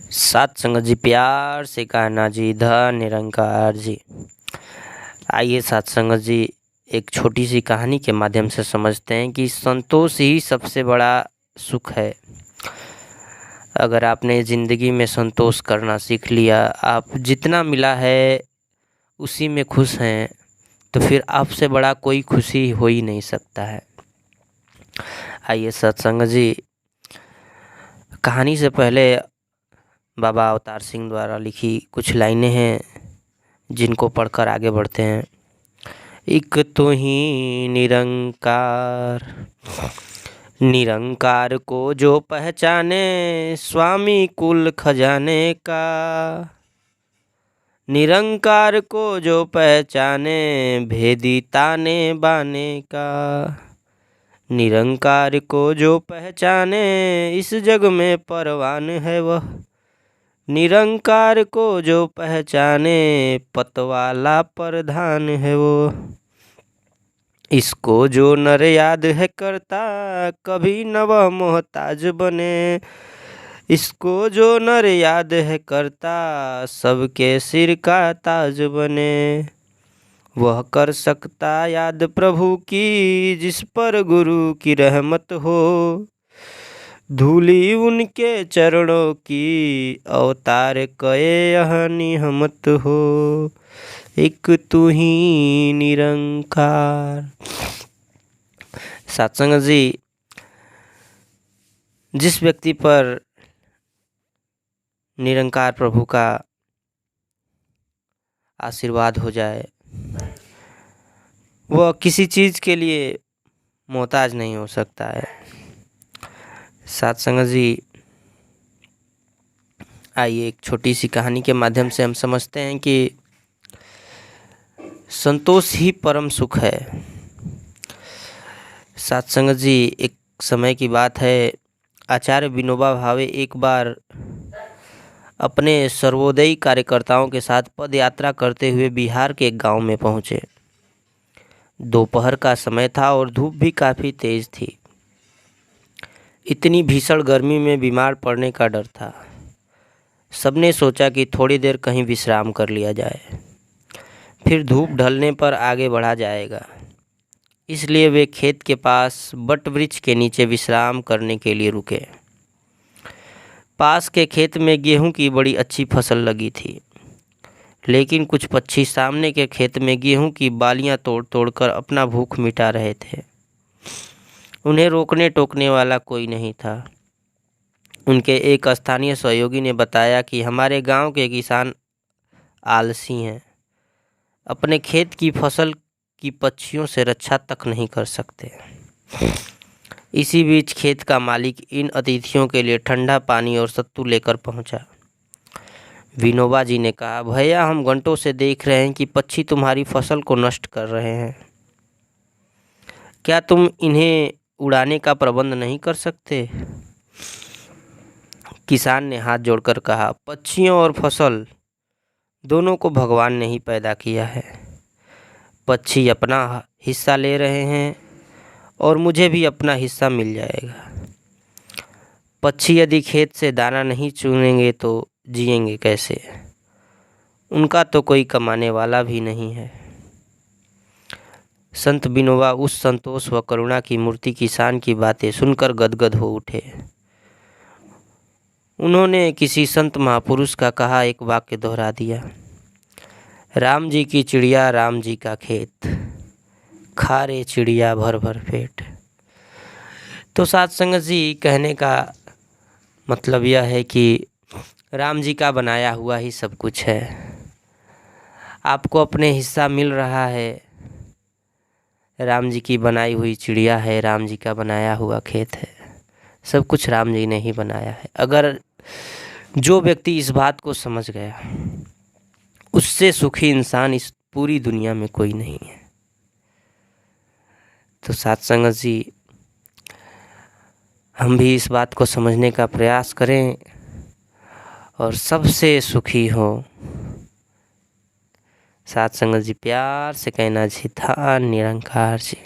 सात संगत जी प्यार से कहना जी धन निरंकार जी। आइए सात संगत जी एक छोटी सी कहानी के माध्यम से समझते हैं कि संतोष ही सबसे बड़ा सुख है। अगर आपने ज़िंदगी में संतोष करना सीख लिया, आप जितना मिला है उसी में खुश हैं, तो फिर आपसे बड़ा कोई खुशी हो ही नहीं सकता है। आइए सत्संग जी, कहानी से पहले बाबा अवतार सिंह द्वारा लिखी कुछ लाइनें हैं जिनको पढ़कर आगे बढ़ते हैं। एक तो ही निरंकार, निरंकार को जो पहचाने स्वामी कुल खजाने का। निरंकार को जो पहचाने भेदी ताने बाने का। निरंकार को जो पहचाने इस जग में परवान है वह। निरंकार को जो पहचाने पतवाला प्रधान है वो। इसको जो नर याद है करता कभी न वह मोहताज बने। इसको जो नर याद है करता सबके सिर का ताज बने। वह कर सकता याद प्रभु की जिस पर गुरु की रहमत हो। धूली उनके चरणों की अवतार कए यह निहमत हो। एक तू ही निरंकार। सत्संग जी, जिस व्यक्ति पर निरंकार प्रभु का आशीर्वाद हो जाए, वह किसी चीज़ के लिए मोहताज नहीं हो सकता है। सत्संग जी, आइए एक छोटी सी कहानी के माध्यम से हम समझते हैं कि संतोष ही परम सुख है। सत्संग जी, एक समय की बात है, आचार्य विनोबा भावे एक बार अपने सर्वोदयी कार्यकर्ताओं के साथ पद यात्रा करते हुए बिहार के एक गांव में पहुंचे। दोपहर का समय था और धूप भी काफ़ी तेज थी। इतनी भीषण गर्मी में बीमार पड़ने का डर था। सबने सोचा कि थोड़ी देर कहीं विश्राम कर लिया जाए, फिर धूप ढलने पर आगे बढ़ा जाएगा। इसलिए वे खेत के पास बट वृक्ष के नीचे विश्राम करने के लिए रुके। पास के खेत में गेहूं की बड़ी अच्छी फसल लगी थी, लेकिन कुछ पक्षी सामने के खेत में गेहूं की बालियां तोड़ तोड़कर अपना भूख मिटा रहे थे। उन्हें रोकने टोकने वाला कोई नहीं था। उनके एक स्थानीय सहयोगी ने बताया कि हमारे गांव के किसान आलसी हैं, अपने खेत की फसल की पक्षियों से रक्षा तक नहीं कर सकते। इसी बीच खेत का मालिक इन अतिथियों के लिए ठंडा पानी और सत्तू लेकर पहुंचा। विनोबा जी ने कहा, भैया हम घंटों से देख रहे हैं कि पक्षी तुम्हारी फसल को नष्ट कर रहे हैं। क्या तुम इन्हें उड़ाने का प्रबंध नहीं कर सकते? किसान ने हाथ जोड़कर कहा, पक्षियों और फसल दोनों को भगवान ने ही पैदा किया है। पक्षी अपना हिस्सा ले रहे हैं और मुझे भी अपना हिस्सा मिल जाएगा। पक्षी यदि खेत से दाना नहीं चुनेंगे तो जिएंगे कैसे? उनका तो कोई कमाने वाला भी नहीं है। संत विनोबा उस संतोष व करुणा की मूर्ति किसान की बातें सुनकर गदगद हो उठे। उन्होंने किसी संत महापुरुष का कहा एक वाक्य दोहरा दिया, राम जी की चिड़िया राम जी का खेत, खा रे चिड़िया भर भर पेट। तो सत्संग जी, कहने का मतलब यह है कि राम जी का बनाया हुआ ही सब कुछ है। आपको अपने हिस्सा मिल रहा है। राम जी की बनाई हुई चिड़िया है, राम जी का बनाया हुआ खेत है, सब कुछ राम जी ने ही बनाया है। अगर जो व्यक्ति इस बात को समझ गया, उससे सुखी इंसान इस पूरी दुनिया में कोई नहीं है। तो सत्संग जी, हम भी इस बात को समझने का प्रयास करें और सबसे सुखी हो। सत्संग जी, प्यार से कहना जी धन निरंकार जी।